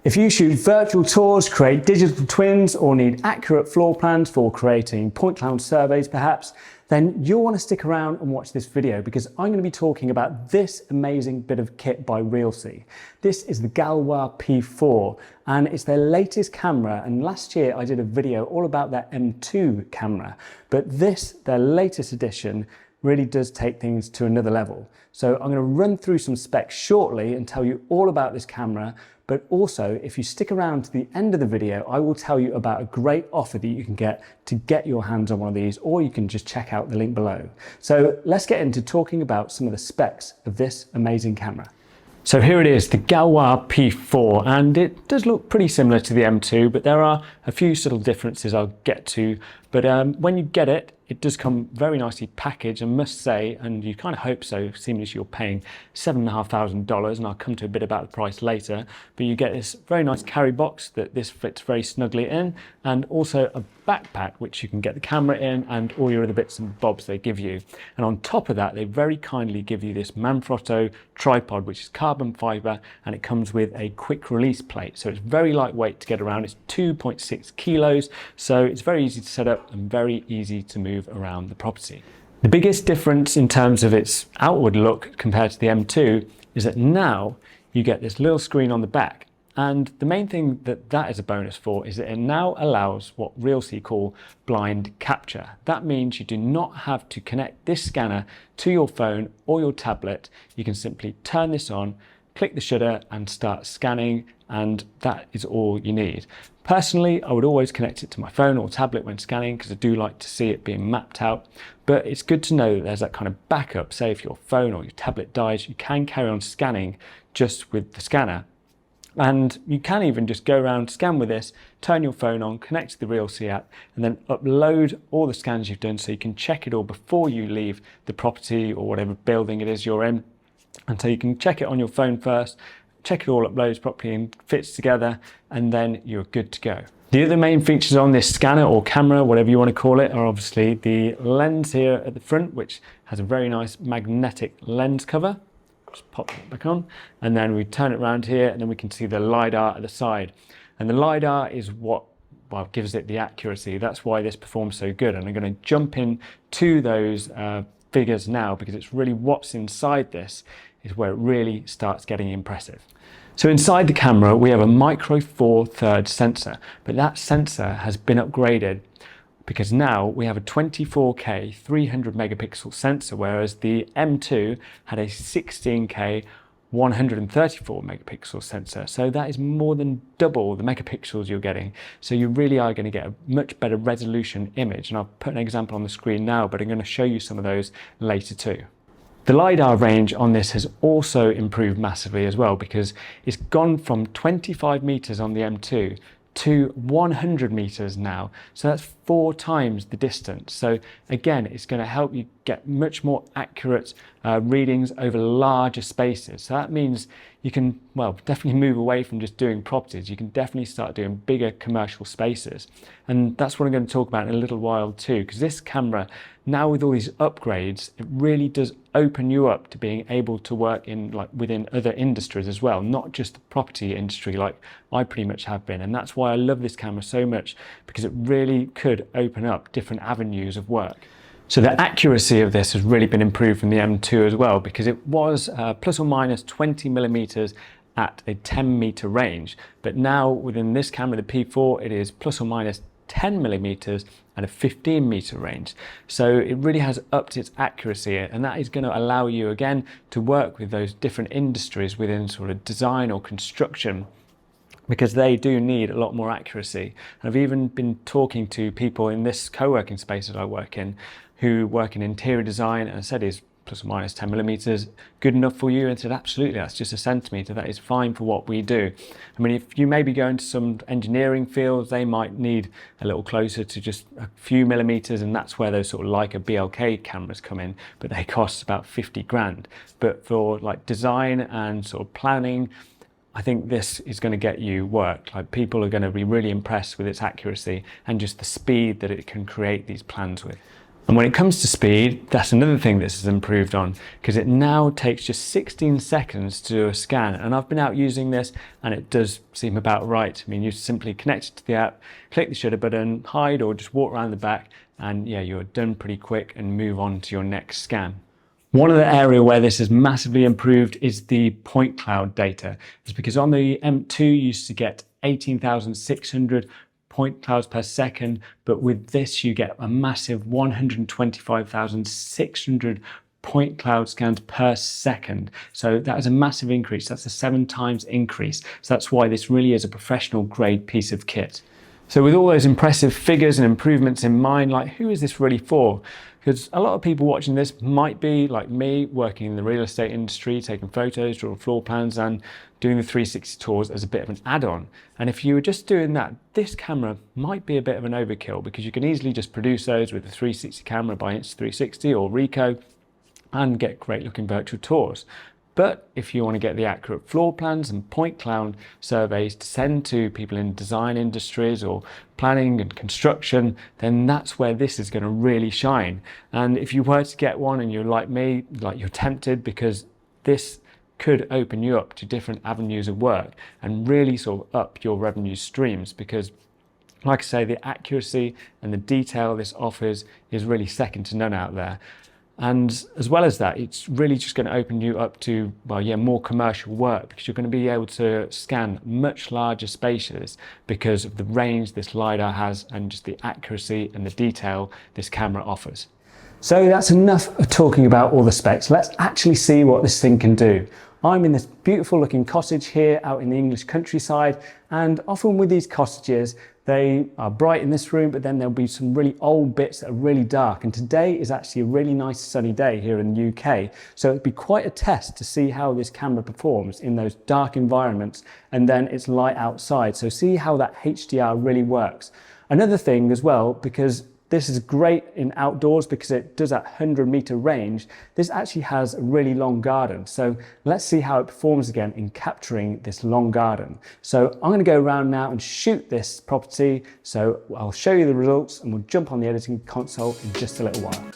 If you shoot virtual tours, create digital twins, or need accurate floor plans for creating point cloud surveys perhaps, then you'll want to stick around and watch this video because I'm going to be talking about this amazing bit of kit by Realsee. This is the Galois P4 and it's their latest camera, and last year I did a video all about their M2 camera, but this, their latest edition, really does take things to another level. So I'm going to run through some specs shortly and tell you all about this camera, but also if you stick around to the end of the video, I will tell you about a great offer that you can get to get your hands on one of these, or you can just check out the link below. So let's get into talking about some of the specs of this amazing camera. So here it is, the Galois P4, and it does look pretty similar to the M2, but there are a few subtle differences I'll get to. But when you get it, it does come very nicely packaged, and must say, and you kind of hope so, seeing as you're paying $7,500, and I'll come to a bit about the price later, but you get this very nice carry box that this fits very snugly in, and also a backpack which you can get the camera in and all your other bits and bobs they give you. And on top of that, they very kindly give you this Manfrotto tripod, which is carbon fiber, and it comes with a quick release plate. So it's very lightweight to get around. It's 2.6 kilos, so it's very easy to set up and very easy to move around the property. The biggest difference in terms of its outward look compared to the M2 is that now you get this little screen on the back. And the main thing that is a bonus for is that it now allows what Realsee call blind capture. That means you do not have to connect this scanner to your phone or your tablet. You can simply turn this on, click the shutter and start scanning, and that is all you need. Personally, I would always connect it to my phone or tablet when scanning because I do like to see it being mapped out, but it's good to know that there's that kind of backup. Say if your phone or your tablet dies, you can carry on scanning just with the scanner. And you can even just go around, scan with this, turn your phone on, connect to the Realsee app, and then upload all the scans you've done so you can check it all before you leave the property or whatever building it is you're in. And so you can check it on your phone first, check it all uploads properly and fits together, and then you're good to go. The other main features on this scanner or camera, whatever you want to call it, are obviously the lens here at the front, which has a very nice magnetic lens cover. Just pop it back on, and then we turn it around here, and then we can see the LiDAR at the side. And the LiDAR is what gives it the accuracy. That's why this performs so good. And I'm going to jump in to those figures now, because it's really what's inside this is where it really starts getting impressive. So inside the camera, we have a micro four third sensor, but that sensor has been upgraded because now we have a 24K 300 megapixel sensor, whereas the M2 had a 16K 134 megapixel sensor. So that is more than double the megapixels you're getting. So you really are going to get a much better resolution image. And I'll put an example on the screen now, but I'm going to show you some of those later too. The LiDAR range on this has also improved massively as well, because it's gone from 25 meters on the M2 to 100 meters now. So that's 4 times the distance. So again, it's going to help you get much more accurate readings over larger spaces. So that means you can, well, definitely move away from just doing properties. You can definitely start doing bigger commercial spaces. And that's what I'm going to talk about in a little while too, because this camera, now with all these upgrades, it really does open you up to being able to work in within other industries as well, not just the property industry like I pretty much have been. And that's why I love this camera so much, because it really could open up different avenues of work. So the accuracy of this has really been improved from the M2 as well, because it was plus or minus 20 millimeters at a 10 meter range. But now within this camera, the P4, it is plus or minus 10 millimeters at a 15 meter range. So it really has upped its accuracy, and that is going to allow you again to work with those different industries within sort of design or construction, because they do need a lot more accuracy. And I've even been talking to people in this co-working space that I work in who work in interior design, and I said, is plus or minus 10 millimeters good enough for you? And said, absolutely, that's just a centimeter. That is fine for what we do. I mean, if you maybe go into some engineering fields, they might need a little closer to just a few millimeters, and that's where those sort of Leica BLK cameras come in, but they cost about 50 grand. But for like design and sort of planning, I think this is going to get you work. Like, people are going to be really impressed with its accuracy and just the speed that it can create these plans with. And when it comes to speed, that's another thing this has improved on, because it now takes just 16 seconds to do a scan. And I've been out using this and it does seem about right. I mean, you simply connect it to the app, click the shutter button, hide, or just walk around the back, and yeah, you're done pretty quick and move on to your next scan. One other area where this has massively improved is the point cloud data. It's because on the M2 you used to get 18,600 point clouds per second, but with this you get a massive 125,600 point cloud scans per second. So that is a massive increase. That's a 7 times increase. So that's why this really is a professional grade piece of kit. So with all those impressive figures and improvements in mind, like, who is this really for? Because a lot of people watching this might be like me, working in the real estate industry, taking photos, drawing floor plans, and doing the 360 tours as a bit of an add-on. And if you were just doing that, this camera might be a bit of an overkill, because you can easily just produce those with the 360 camera by Insta360 or Ricoh and get great looking virtual tours. But if you want to get the accurate floor plans and point cloud surveys to send to people in design industries or planning and construction, then that's where this is going to really shine. And if you were to get one and you're like me, like you're tempted, because this could open you up to different avenues of work and really sort of up your revenue streams, because like I say, the accuracy and the detail this offers is really second to none out there. And as well as that, it's really just going to open you up to, well, yeah, more commercial work, because you're going to be able to scan much larger spaces because of the range this LiDAR has and just the accuracy and the detail this camera offers. So that's enough of talking about all the specs. Let's actually see what this thing can do. I'm in this beautiful looking cottage here out in the English countryside, and often with these cottages, they are bright in this room, but then there'll be some really old bits that are really dark. And today is actually a really nice sunny day here in the UK. So it'd be quite a test to see how this camera performs in those dark environments, and then it's light outside. So see how that HDR really works. Another thing as well, because this is great in outdoors because it does that 100-meter range. This actually has a really long garden. So let's see how it performs again in capturing this long garden. So I'm going to go around now and shoot this property. So I'll show you the results and we'll jump on the editing console in just a little while.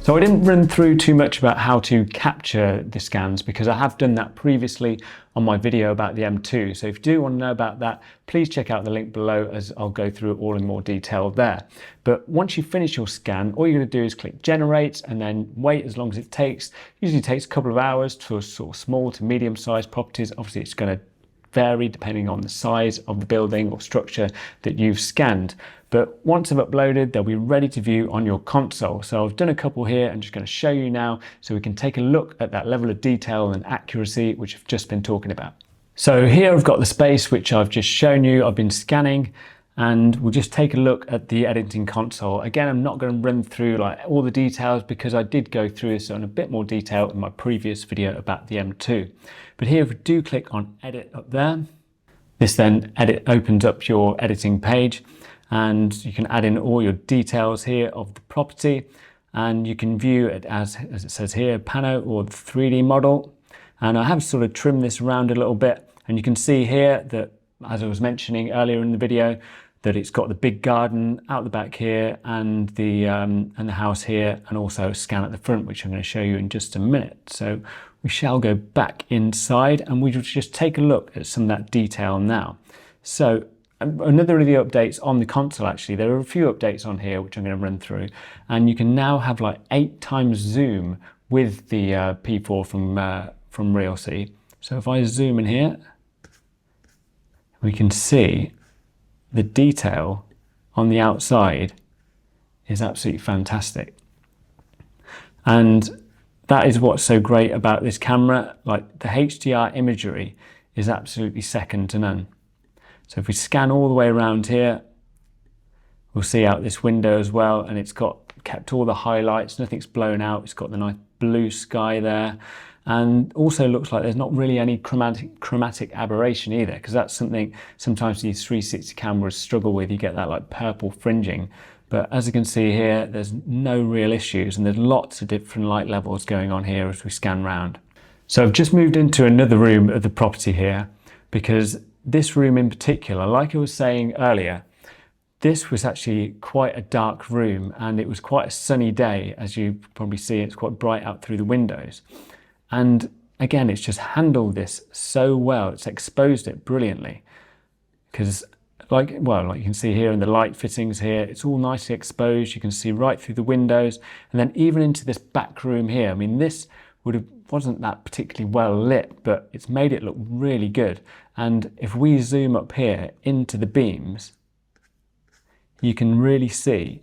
So I didn't run through too much about how to capture the scans, because I have done that previously on my video about the M2. So if you do want to know about that, please check out the link below, as I'll go through it all in more detail there. But once you finish your scan, all you're going to do is click generate and then wait as long as it takes. Usually takes a couple of hours for sort of small to medium sized properties. Obviously it's going to vary depending on the size of the building or structure that you've scanned. But once I've uploaded, they'll be ready to view on your console. So I've done a couple here. I'm just going to show you now so we can take a look at that level of detail and accuracy which I've just been talking about. So here I've got the space which I've just shown you. I've been scanning, and we'll just take a look at the editing console. Again, I'm not going to run through like all the details because I did go through this in a bit more detail in my previous video about the M2. But here, if we do click on edit up there, this then opens up your editing page, and you can add in all your details here of the property, and you can view it as it says here, pano or the 3D model. And I have sort of trimmed this around a little bit, and you can see here that, as I was mentioning earlier in the video, that it's got the big garden out the back here and the house here, and also a scan at the front, which I'm going to show you in just a minute. So we shall go back inside and we will just take a look at some of that detail now. So another of the updates on the console, actually, there are a few updates on here which I'm going to run through, and you can now have like 8 times zoom with the P4 from Realsee. So if I zoom in here, we can see the detail on the outside is absolutely fantastic. And that is what's so great about this camera. Like, the HDR imagery is absolutely second to none. So if we scan all the way around here, we'll see out this window as well, and it's kept all the highlights, nothing's blown out. It's got the nice blue sky there. And also looks like there's not really any chromatic aberration either, because that's something sometimes these 360 cameras struggle with. You get that like purple fringing, But as you can see here, there's no real issues, and there's lots of different light levels going on here as we scan round. So I've just moved into another room of the property here, because this room in particular, like I was saying earlier, this was actually quite a dark room, and it was quite a sunny day. As you probably see, it's quite bright out through the windows. And again, it's just handled this so well. It's exposed it brilliantly, because like you can see here in the light fittings here, it's all nicely exposed. You can see right through the windows, and then even into this back room here. I mean, this wasn't that particularly well lit, but it's made it look really good. And if we zoom up here into the beams, you can really see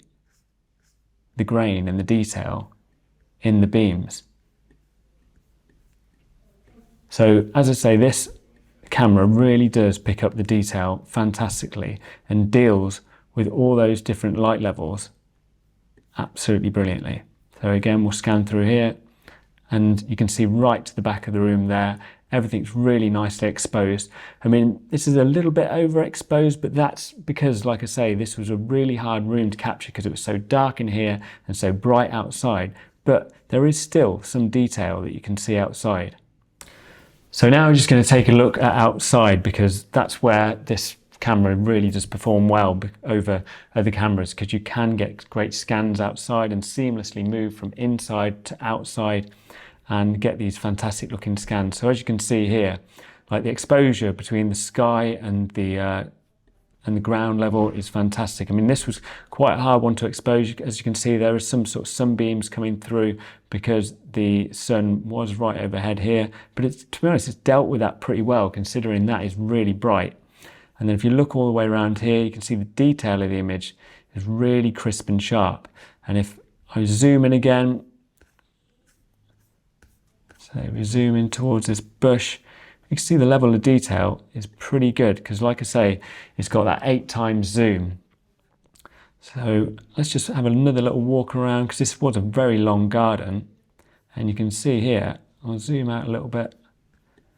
the grain and the detail in the beams. So as I say, this camera really does pick up the detail fantastically and deals with all those different light levels absolutely brilliantly. So again, we'll scan through here, and you can see right to the back of the room there. Everything's really nicely exposed. I mean, this is a little bit overexposed, but that's because, like I say, this was a really hard room to capture because it was so dark in here and so bright outside. But there is still some detail that you can see outside. So now I'm just going to take a look at outside, because that's where this camera really does perform well over other cameras, because you can get great scans outside and seamlessly move from inside to outside and get these fantastic looking scans. So as you can see here, like the exposure between the sky and the ground level is fantastic. I mean, this was quite a hard one to expose. As you can see, there is some sort of sunbeams coming through because the sun was right overhead here. But it's, to be honest, it's dealt with that pretty well, considering that is really bright. And then if you look all the way around here, you can see the detail of the image is really crisp and sharp. And if I zoom in again, so we zoom in towards this bush, you can see the level of detail is pretty good, because like I say, it's got that 8x zoom. So let's just have another little walk around, because this was a very long garden. And you can see here, I'll zoom out a little bit.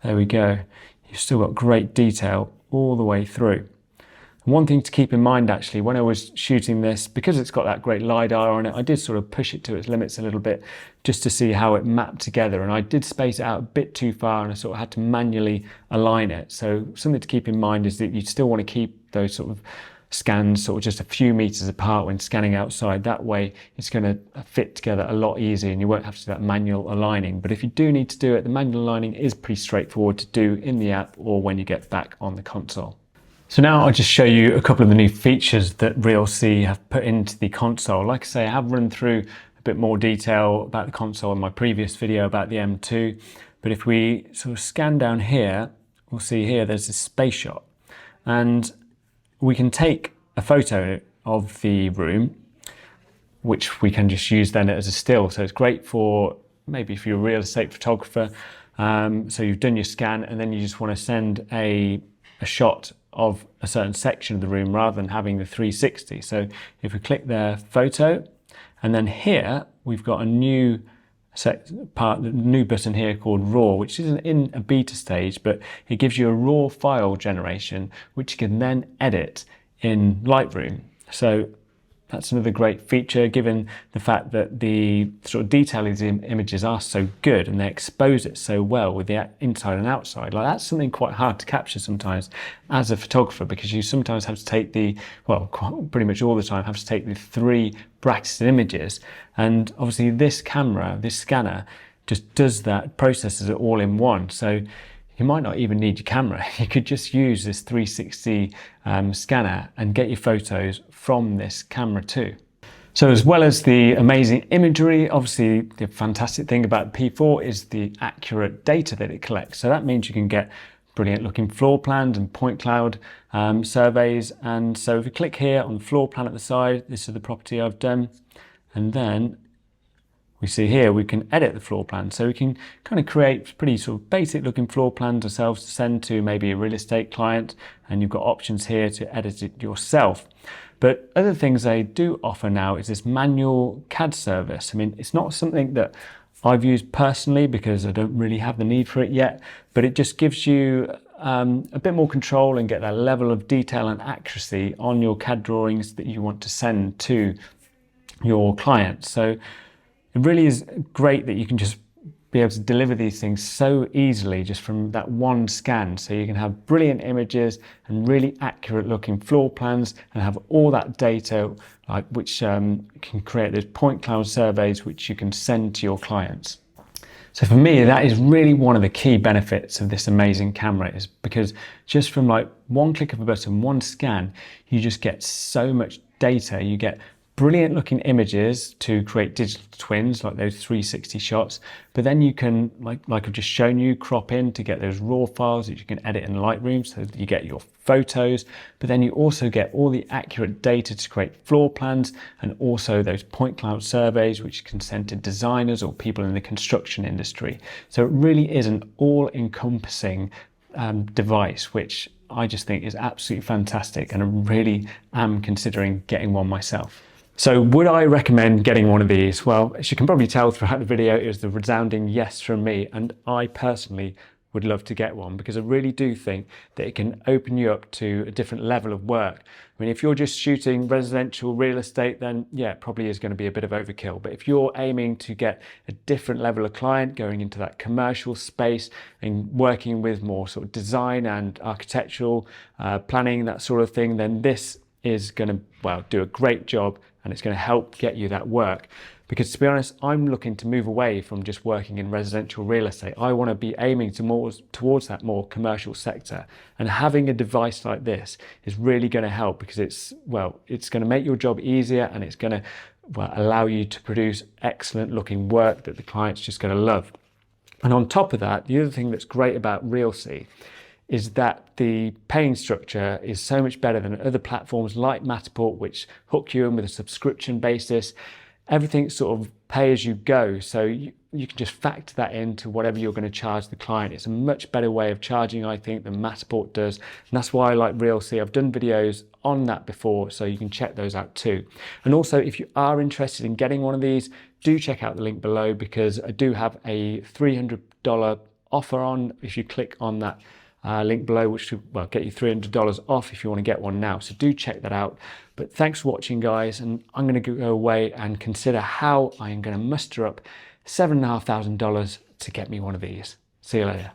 There we go. You've still got great detail all the way through. And one thing to keep in mind, actually, when I was shooting this, because it's got that great LiDAR on it, I did sort of push it to its limits a little bit just to see how it mapped together. And I did space it out a bit too far, and I sort of had to manually align it. So something to keep in mind is that you still want to keep those sort of scans sort of just a few meters apart when scanning outside. That way it's going to fit together a lot easier, and you won't have to do that manual aligning. But if you do need to do it, the manual aligning is pretty straightforward to do in the app or when you get back on the console. So now I'll just show you a couple of the new features that Realsee have put into the console. Like I say, I have run through a bit more detail about the console in my previous video about the M2. But if we sort of scan down here, we'll see here there's this space shot. And we can take a photo of the room, which we can just use then as a still. So it's great for maybe if you're a real estate photographer. So you've done your scan and then you just want to send a shot of a certain section of the room rather than having the 360. So if we click their photo, and then here we've got a new new button here called RAW, which isn't in a beta stage, but it gives you a raw file generation, which you can then edit in Lightroom. So that's another great feature, given the fact that the sort of detail of the images are so good and they expose it so well with the inside and outside. Like, that's something quite hard to capture sometimes as a photographer, because you sometimes have to take pretty much all the time, have to take the 3 bracketed images. And obviously this camera, this scanner, just does that, processes it all in one. So you might not even need your camera. You could just use this 360 scanner and get your photos from this camera too. So as well as the amazing imagery, obviously the fantastic thing about P4 is the accurate data that it collects. So that means you can get brilliant looking floor plans and point cloud surveys. And so if we click here on the floor plan at the side, this is the property I've done. And then we see here we can edit the floor plan. So we can kind of create pretty sort of basic looking floor plans ourselves to send to maybe a real estate client, and you've got options here to edit it yourself. But other things they do offer now is this manual CAD service. I mean, it's not something that I've used personally because I don't really have the need for it yet, but it just gives you a bit more control and get that level of detail and accuracy on your CAD drawings that you want to send to your clients. So it really is great that you can just be able to deliver these things so easily just from that one scan. So you can have brilliant images and really accurate looking floor plans and have all that data which can create those point cloud surveys which you can send to your clients. So for me, that is really one of the key benefits of this amazing camera, is because just from like one click of a button, one scan, you just get so much data. You get brilliant looking images to create digital twins, like those 360 shots, but then you can, like I've just shown you, crop in to get those raw files that you can edit in Lightroom so that you get your photos, but then you also get all the accurate data to create floor plans and also those point cloud surveys which you can send to designers or people in the construction industry. So it really is an all-encompassing device, which I just think is absolutely fantastic, and I really am considering getting one myself. So would I recommend getting one of these? Well, as you can probably tell throughout the video, it was the resounding yes from me, and I personally would love to get one because I really do think that it can open you up to a different level of work. I mean, if you're just shooting residential real estate, then yeah, it probably is going to be a bit of overkill. But if you're aiming to get a different level of client, going into that commercial space and working with more sort of design and architectural planning, that sort of thing, then this is going to, well, do a great job, and it's going to help get you that work. Because to be honest, I'm looking to move away from just working in residential real estate. I want to be aiming towards that more commercial sector. And having a device like this is really going to help, because it's going to make your job easier, and it's going to allow you to produce excellent looking work that the client's just going to love. And on top of that, the other thing that's great about Realsee is that the paying structure is so much better than other platforms like Matterport, which hook you in with a subscription basis. Everything's sort of pay as you go, so you can just factor that into whatever you're going to charge the client. It's a much better way of charging, I think, than Matterport does, and that's why I like Realsee. I've done videos on that before, so you can check those out too. And also, if you are interested in getting one of these, do check out the link below, because I do have a $300 offer on. If you click on that link below, which will get you $300 off if you want to get one now. So do check that out. But thanks for watching, guys, and I'm going to go away and consider how I am going to muster up $7,500 to get me one of these. See you later.